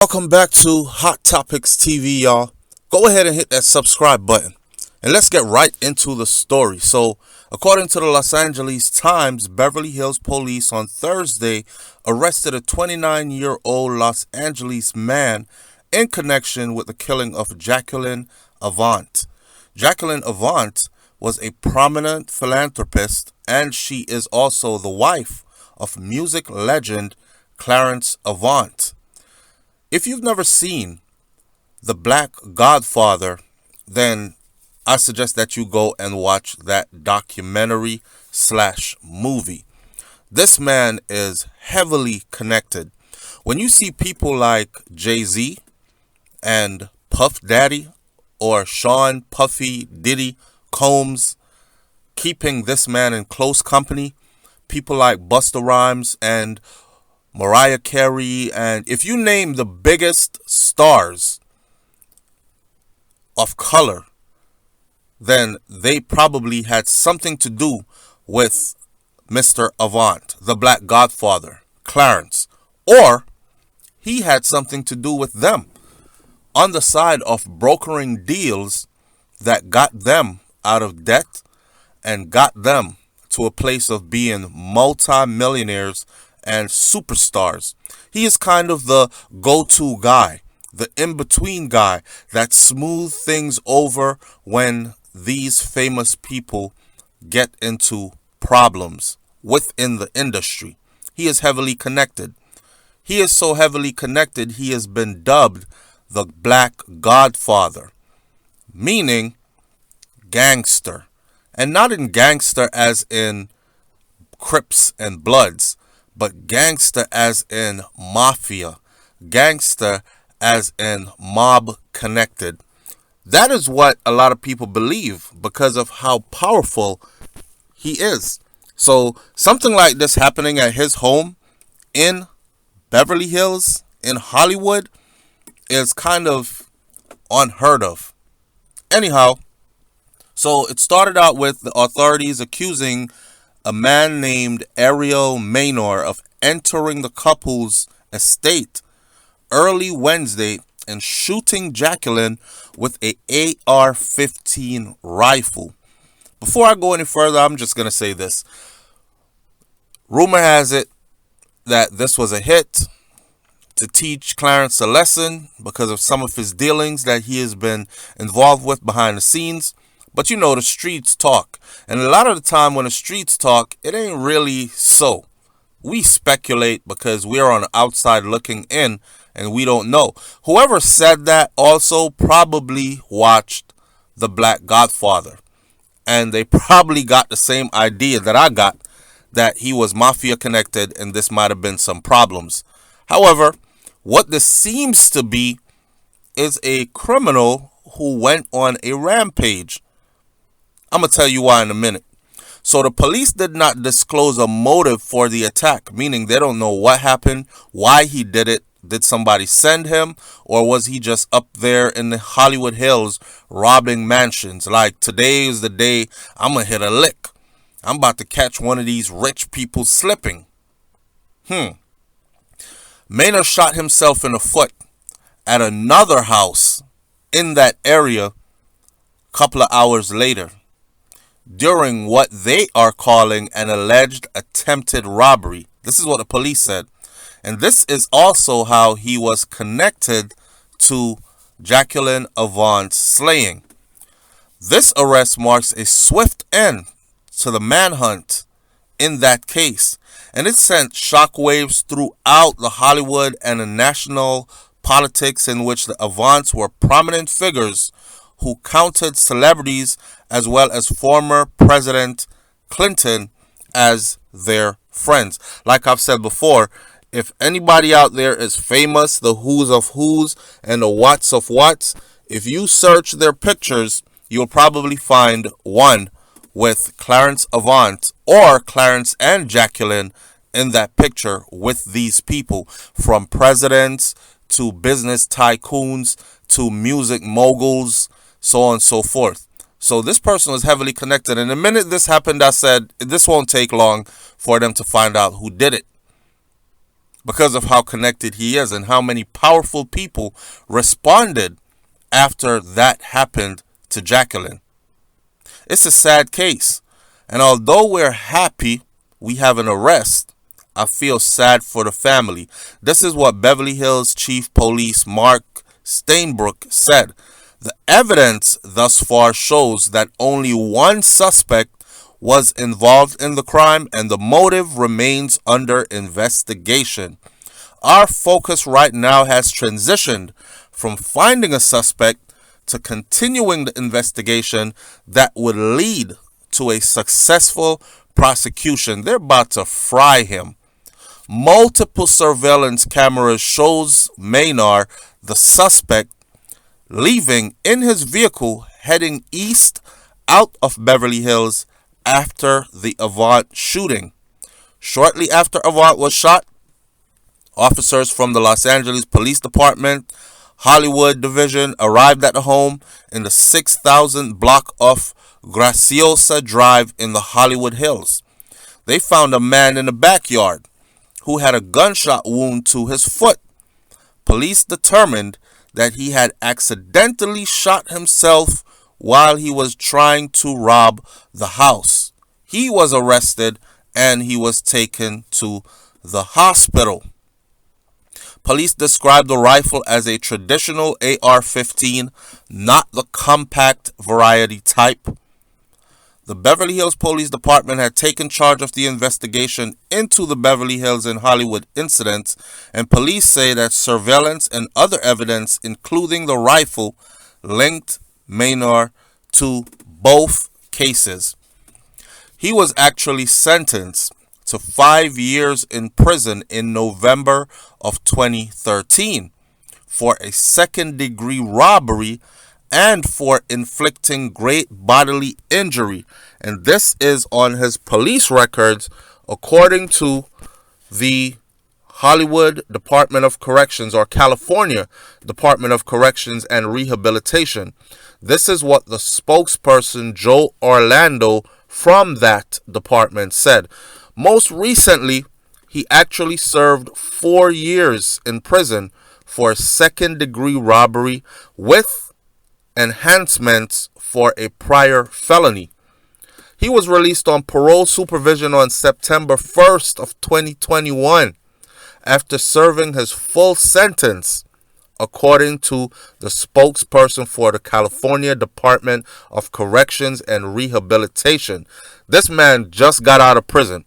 Welcome back to Hot Topics TV, y'all. Go ahead and hit that subscribe button. And let's get right into the story. So, according to the Los Angeles Times, Beverly Hills police on Thursday arrested a 29-year-old Los Angeles man in connection with the killing of Jacqueline Avant. Jacqueline Avant was a prominent philanthropist, and she is also the wife of music legend Clarence Avant. If you've never seen The Black Godfather, then I suggest that you go and watch that documentary slash movie. This man is heavily connected. When you see people like Jay-Z and Puff Daddy or Sean Puffy Diddy Combs keeping this man in close company, people like Busta Rhymes and Mariah Carey, and if you name the biggest stars of color, then they probably had something to do with Mr. Avant, the Black Godfather, Clarence, or he had something to do with them on the side of brokering deals that got them out of debt and got them to a place of being multi-millionaires and superstars. He is kind of the go-to guy, the in-between guy that smooth things over when these famous people get into problems within the industry. He is heavily connected. He is so heavily connected, he has been dubbed the Black Godfather, meaning gangster. And not in gangster as in Crips and Bloods, but gangster as in mafia, gangster as in mob connected. That is what a lot of people believe because of how powerful he is. So something like this happening at his home in Beverly Hills, in Hollywood, is kind of unheard of. Anyhow, so it started out with the authorities accusing a man named Ariel Maynor of entering the couple's estate early Wednesday and shooting Jacqueline with a AR-15 rifle. Before I go any further, I'm just going to say this. Rumor has it that this was a hit to teach Clarence a lesson because of some of his dealings that he has been involved with behind the scenes. But you know, the streets talk. And a lot of the time when the streets talk, it ain't really so. We speculate because we're on the outside looking in and we don't know. Whoever said that also probably watched The Black Godfather. And they probably got the same idea that I got, that he was mafia connected and this might have been some problems. However, what this seems to be is a criminal who went on a rampage. I'm going to tell you why in a minute. So the police did not disclose a motive for the attack, meaning they don't know what happened, why he did it. Did somebody send him, or was he just up there in the Hollywood Hills robbing mansions? Like, today is the day I'm going to hit a lick. I'm about to catch one of these rich people slipping. Maynard shot himself in the foot at another house in that area a couple of hours later, during what they are calling an alleged attempted robbery. This is what the police said. And this is also how he was connected to Jacqueline Avant's slaying. This arrest marks a swift end to the manhunt in that case, and it sent shockwaves throughout the Hollywood and the national politics, in which the Avants were prominent figures who counted celebrities as well as former President Clinton as their friends. Like I've said before, if anybody out there is famous, the who's of who's and the what's of what's, if you search their pictures, you'll probably find one with Clarence Avant or Clarence and Jacqueline in that picture with these people, from presidents to business tycoons to music moguls, so on and so forth. So this person was heavily connected. And the minute this happened, I said, this won't take long for them to find out who did it. because of how connected he is and how many powerful people responded after that happened to Jacqueline. It's a sad case. And although we're happy we have an arrest, I feel sad for the family. This is what Beverly Hills Chief Police Mark Stainbrook said. The evidence thus far shows that only one suspect was involved in the crime and the motive remains under investigation. Our focus right now has transitioned from finding a suspect to continuing the investigation that would lead to a successful prosecution. They're about to fry him. Multiple surveillance cameras shows Maynard, the suspect, leaving in his vehicle heading east out of Beverly Hills after the Avant shooting. Shortly after Avant was shot, officers from the Los Angeles Police Department Hollywood Division arrived at the home in the 6,000 block of Graciosa Drive in the Hollywood Hills. They found a man in the backyard who had a gunshot wound to his foot. Police determined that he had accidentally shot himself while he was trying to rob the house. He was arrested and he was taken to the hospital. Police described the rifle as a traditional AR-15, not the compact variety type. The Beverly Hills Police Department had taken charge of the investigation into the Beverly Hills and Hollywood incidents, and police say that surveillance and other evidence, including the rifle, linked Maynard to both cases. He was actually sentenced to 5 years in prison in November of 2013 for a second-degree robbery and for inflicting great bodily injury. And this is on his police records according to the Hollywood Department of Corrections or California Department of Corrections and Rehabilitation. This is what the spokesperson Joe Orlando from that department said. Most recently, he actually served 4 years in prison for second-degree robbery with enhancements for a prior felony. He was released on parole supervision on September 1st of 2021 after serving his full sentence, according to the spokesperson for the California Department of Corrections and Rehabilitation. This man just got out of prison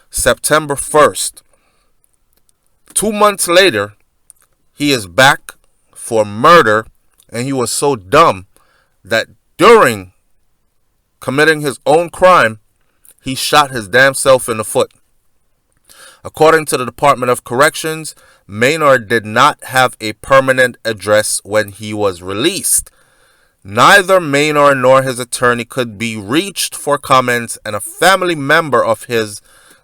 September 1st. 2 months later, he is back for murder. And he was so dumb that during committing his own crime, he shot his damn self in the foot. According to the Department of Corrections, Maynard did not have a permanent address when he was released. Neither Maynard nor his attorney could be reached for comments, and a family member of his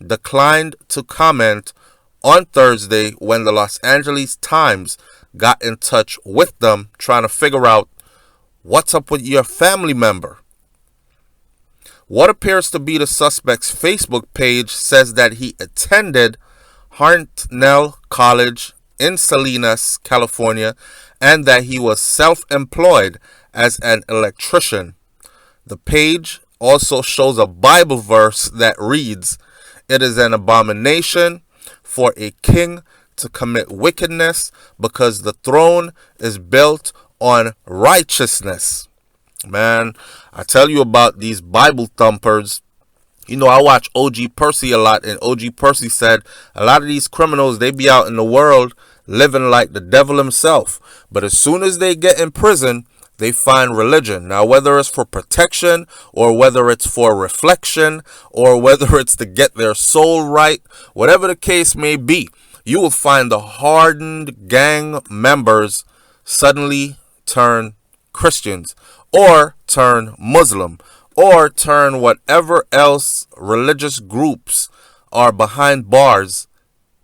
declined to comment on Thursday when the Los Angeles Times got in touch with them trying to figure out what's up with your family member. What appears to be the suspect's Facebook page says that he attended Hartnell College in Salinas, California, and that he was self-employed as an electrician. The page also shows a Bible verse that reads, "It is an abomination for a king to commit wickedness, because the throne is built on righteousness." Man, I tell you about these Bible thumpers. You know, I watch OG Percy a lot, and OG Percy said a lot of these criminals, they be out in the world living like the devil himself. But as soon as they get in prison, they find religion. Now, whether it's for protection or whether it's for reflection or whether it's to get their soul right, whatever the case may be, you will find the hardened gang members suddenly turn Christians or turn Muslim or turn whatever else religious groups are behind bars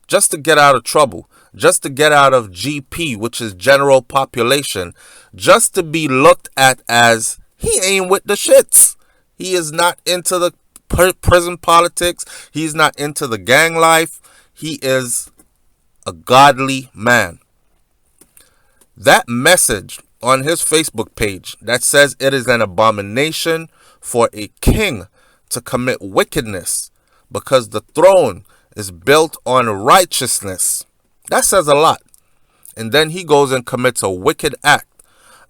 just to get out of trouble, just to get out of GP, which is general population, just to be looked at as he ain't with the shits. He is not into the prison politics. He's not into the gang life. He is a godly man. That message on his Facebook page that says it is an abomination for a king to commit wickedness because the throne is built on righteousness. That says a lot. And then he goes and commits a wicked act.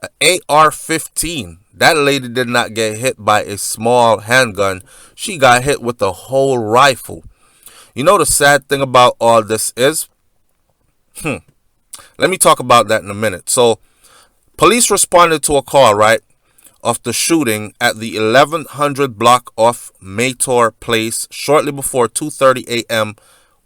An AR-15. That lady did not get hit by a small handgun. She got hit with a whole rifle. You know the sad thing about all this is? Let me talk about that in a minute. So, police responded to a call, right, of the shooting at the 1100 block off Maytor Place shortly before 2:30 a.m.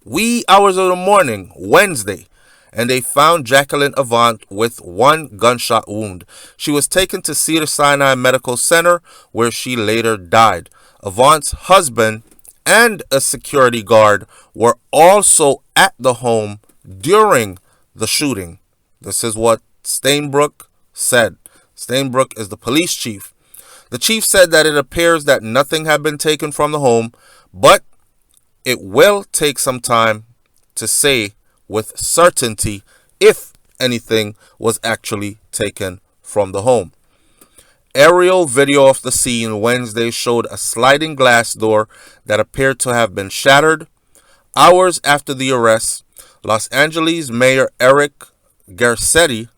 wee hours of the morning, Wednesday. And they found Jacqueline Avant with one gunshot wound. She was taken to Cedars-Sinai Medical Center, where she later died. Avant's husband and a security guard were also at the home during the shooting. This is what Stainbrook said. Stainbrook is the police chief. The chief said that it appears that nothing had been taken from the home, but it will take some time to say with certainty if anything was actually taken from the home. Aerial video of the scene Wednesday showed a sliding glass door that appeared to have been shattered. Hours after the arrest, Los Angeles Mayor Eric Garcetti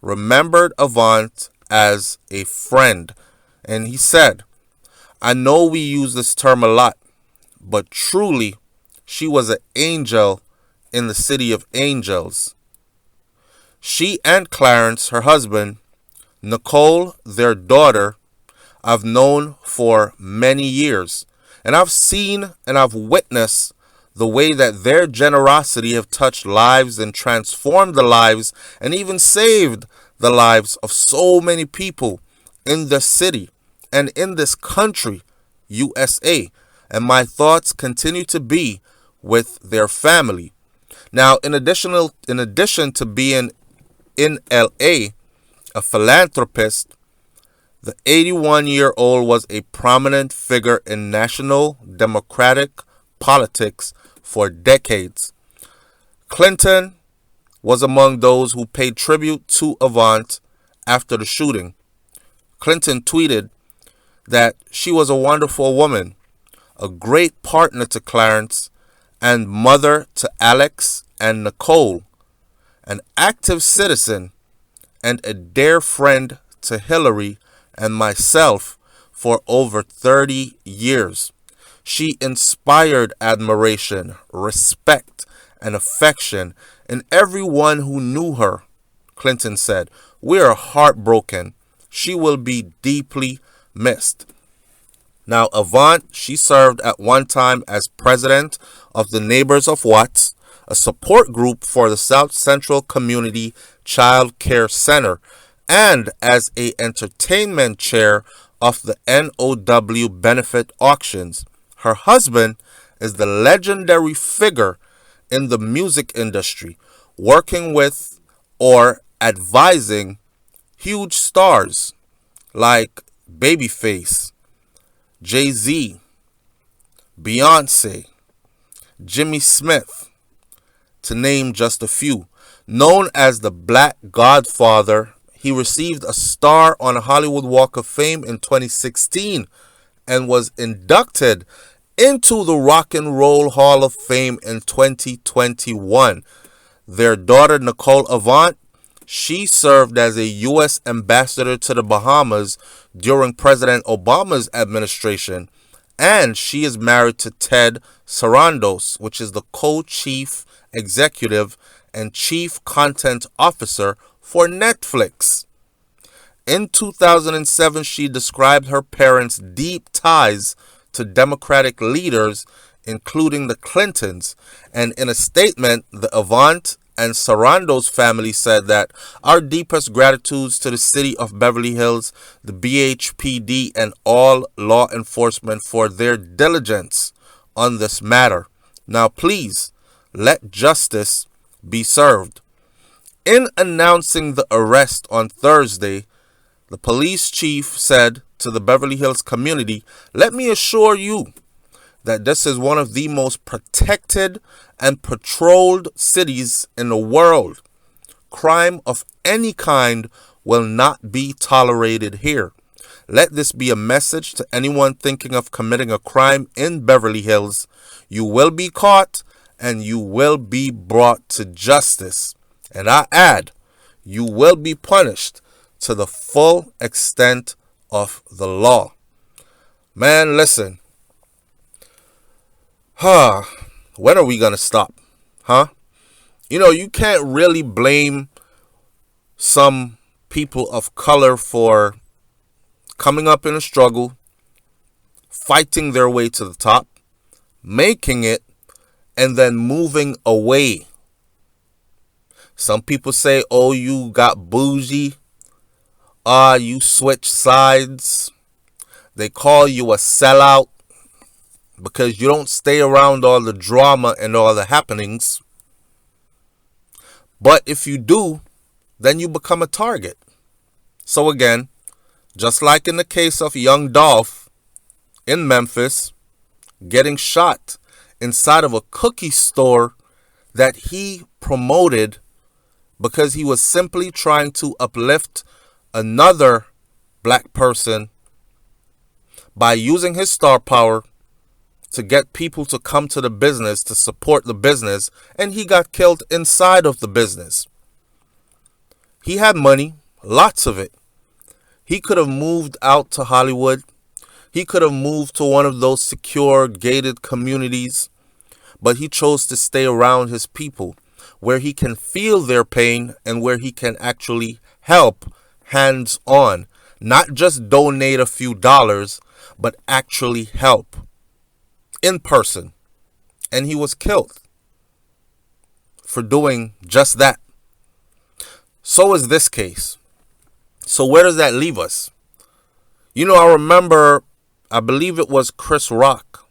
remembered Avant as a friend, and he said, "I know we use this term a lot, but truly, she was an angel in the city of angels." She and Clarence, her husband, Nicole, their daughter, I've known for many years, and I've seen and I've witnessed the way that their generosity have touched lives and transformed the lives and even saved the lives of so many people in the city and in this country, USA. And my thoughts continue to be with their family. Now, in addition to being in LA, a philanthropist, the 81-year-old was a prominent figure in national Democratic politics for decades. Clinton was among those who paid tribute to Avant after the shooting. Clinton tweeted that she was a wonderful woman, a great partner to Clarence, and mother to Alex and Nicole, an active citizen, and a dear friend to Hillary and myself for over 30 years. She inspired admiration, respect, and affection in everyone who knew her. Clinton said, "We are heartbroken. She will be deeply missed." Now, Avant, she served at one time as president of the Neighbors of Watts, a support group for the South Central Community Child Care Center, and as a entertainment chair of the NOW benefit auctions. Her husband is the legendary figure in the music industry, working with or advising huge stars like Babyface, Jay-Z, Beyonce, Jimmy Smith, to name just a few. Known as the Black Godfather, he received a star on the Hollywood Walk of Fame in 2016 and was inducted into the Rock and Roll Hall of Fame in 2021. Their daughter, Nicole Avant, she served as a U.S. ambassador to the Bahamas during President Obama's administration, and she is married to Ted Sarandos, which is the co-chief executive and chief content officer for Netflix. In 2007, she described her parents' deep ties to Democratic leaders, including the Clintons, and in a statement, the Avant and Sarandos family said that our deepest gratitudes to the city of Beverly Hills, the BHPD, and all law enforcement for their diligence on this matter. Now, please, let justice be served. In announcing the arrest on Thursday, the police chief said to the Beverly Hills community, "Let me assure you that this is one of the most protected and patrolled cities in the world. Crime of any kind will not be tolerated here. Let this be a message to anyone thinking of committing a crime in Beverly Hills. You will be caught and you will be brought to justice. And I add, you will be punished to the full extent of the law. Man, listen. When are we going to stop? You can't really blame some people of color for coming up in a struggle, fighting their way to the top, making it, and then moving away. Some people say, oh, you got bougie. You switch sides. They call you a sellout because you don't stay around all the drama and all the happenings. But if you do, then you become a target. So again, just like in the case of young Dolph in Memphis, getting shot inside of a cookie store that he promoted because he was simply trying to uplift another black person by using his star power to get people to come to the business, to support the business, and he got killed inside of the business. He had money, lots of it. He could have moved out to Hollywood. He could have moved to one of those secure, gated communities, but he chose to stay around his people, where he can feel their pain and where he can actually help hands-on, not just donate a few dollars, but actually help in person. And he was killed for doing just that. So is this case. So where does that leave us? I remember, I believe it was Chris Rock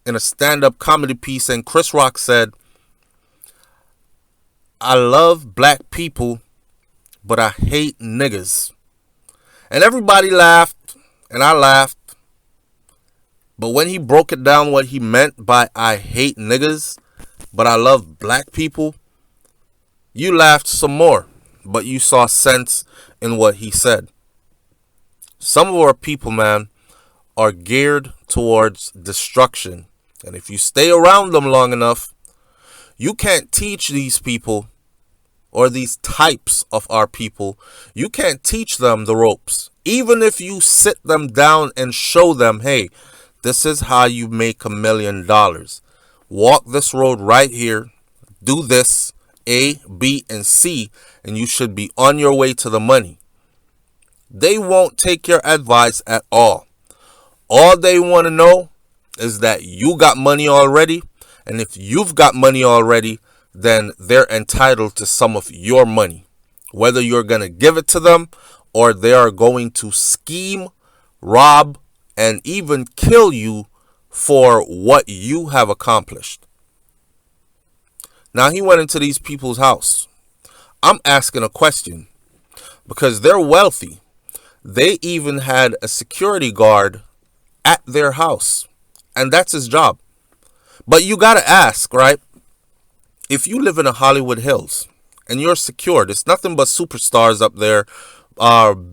in a stand-up comedy piece, and Chris Rock said, I love black people, but I hate niggas. And everybody laughed, and I laughed. But when he broke it down what he meant by I hate niggas, but I love black people, you laughed some more, but you saw sense in what he said. Some of our people, man, are geared towards destruction. And if you stay around them long enough, you can't teach these people, or these types of our people, you can't teach them the ropes. Even if you sit them down and show them, hey, this is how you make $1 million. Walk this road right here. Do this, A, B, and C, and you should be on your way to the money. They won't take your advice at all. All they want to know is that you got money already, and if you've got money already, then they're entitled to some of your money. Whether you're going to give it to them or they are going to scheme, rob, and even kill you for what you have accomplished. Now he went into these people's house. I'm asking a question because they're wealthy. They even had a security guard at their house, and that's his job. But you got to ask, right? If you live in the Hollywood Hills and you're secured, it's nothing but superstars up there,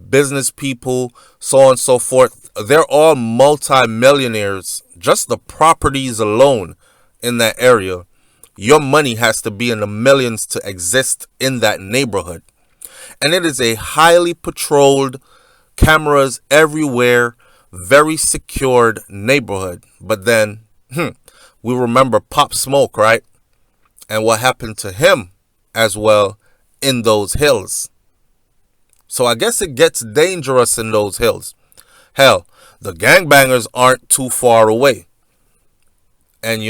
business people, so on and so forth. They're all multi-millionaires. Just the properties alone in that area, your money has to be in the millions to exist in that neighborhood. And it is a highly patrolled, cameras everywhere, very secured neighborhood. But then, we remember Pop Smoke, right? And what happened to him as well in those hills. So I guess it gets dangerous in those hills. Hell, the gangbangers aren't too far away. And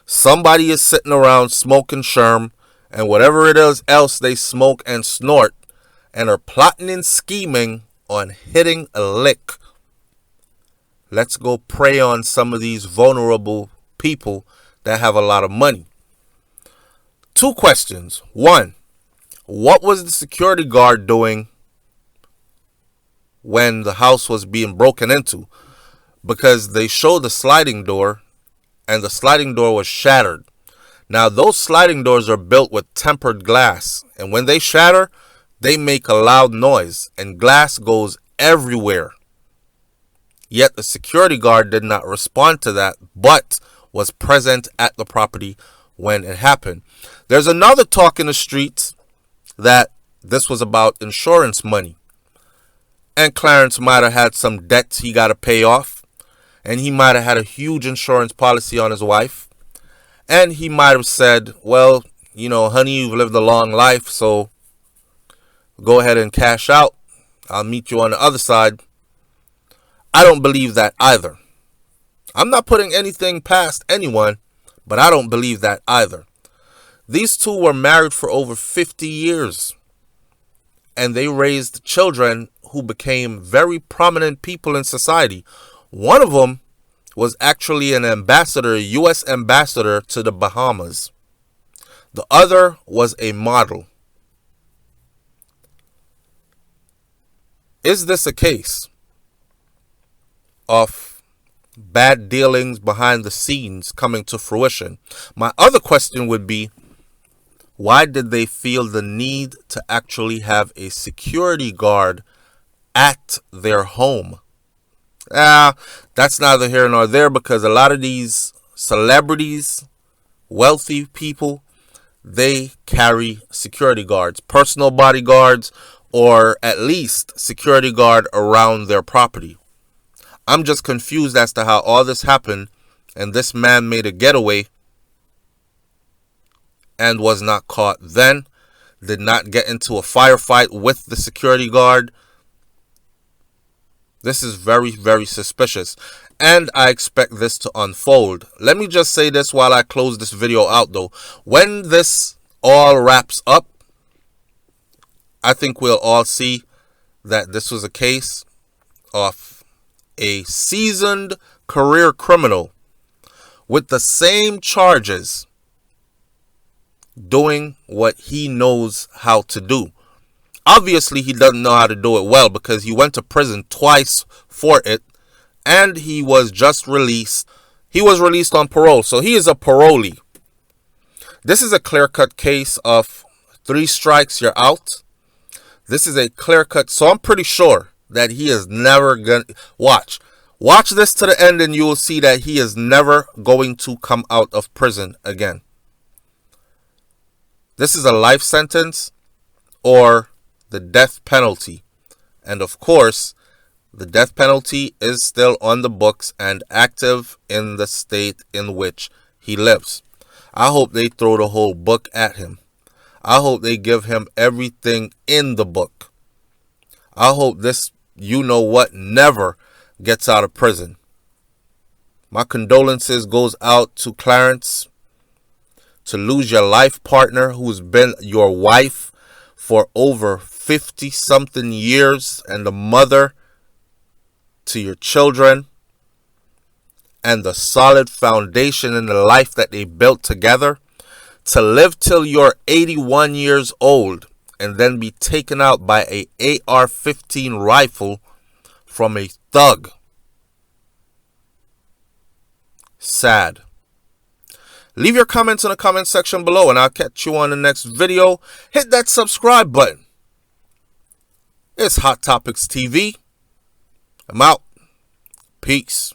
somebody is sitting around smoking sherm and whatever it is else they smoke and snort and are plotting and scheming on hitting a lick. Let's go prey on some of these vulnerable people that have a lot of money. 2 questions. 1, what was the security guard doing when the house was being broken into? Because they show the sliding door and the sliding door was shattered. Now, those sliding doors are built with tempered glass, and when they shatter, they make a loud noise, and glass goes everywhere. Yet the security guard did not respond to that, but was present at the property when it happened. There's another talk in the streets that this was about insurance money. And Clarence might have had some debts he got to pay off. And he might have had a huge insurance policy on his wife. And he might have said, well, you know, honey, you've lived a long life, so go ahead and cash out. I'll meet you on the other side. I don't believe that either. I'm not putting anything past anyone, but I don't believe that either. These two were married for over 50 years. And they raised children who became very prominent people in society. One of them was actually an ambassador, a U.S. ambassador to the Bahamas. The other was a model. Is this a case of bad dealings behind the scenes coming to fruition? My other question would be, why did they feel the need to actually have a security guard at their home? That's neither here nor there, because a lot of these celebrities, wealthy people, they carry security guards, personal bodyguards, or at least security guard around their property. I'm just confused as to how all this happened, and this man made a getaway and was not caught then, did not get into a firefight with the security guard. This is very, very suspicious, and I expect this to unfold. Let me just say this while I close this video out, though. When this all wraps up, I think we'll all see that this was a case of a seasoned career criminal with the same charges doing what he knows how to do. Obviously, he doesn't know how to do it well, because he went to prison twice for it, and he was just released. He was released on parole, so he is a parolee. This is a clear-cut case of 3 strikes, you're out. This is a clear-cut, so I'm pretty sure that he is never going to... Watch this to the end, and you will see that he is never going to come out of prison again. This is a life sentence or the death penalty. And of course, the death penalty is still on the books and active in the state in which he lives. I hope they throw the whole book at him. I hope they give him everything in the book. I hope this you-know-what never gets out of prison. My condolences goes out to Clarence. To lose your life partner who's been your wife for over 50-something years, and the mother to your children, and the solid foundation in the life that they built together, to live till you're 81 years old and then be taken out by a AR-15 rifle from a thug. Sad. Leave your comments in the comment section below, and I'll catch you on the next video. Hit that subscribe button. It's Hot Topics TV. I'm out. Peace.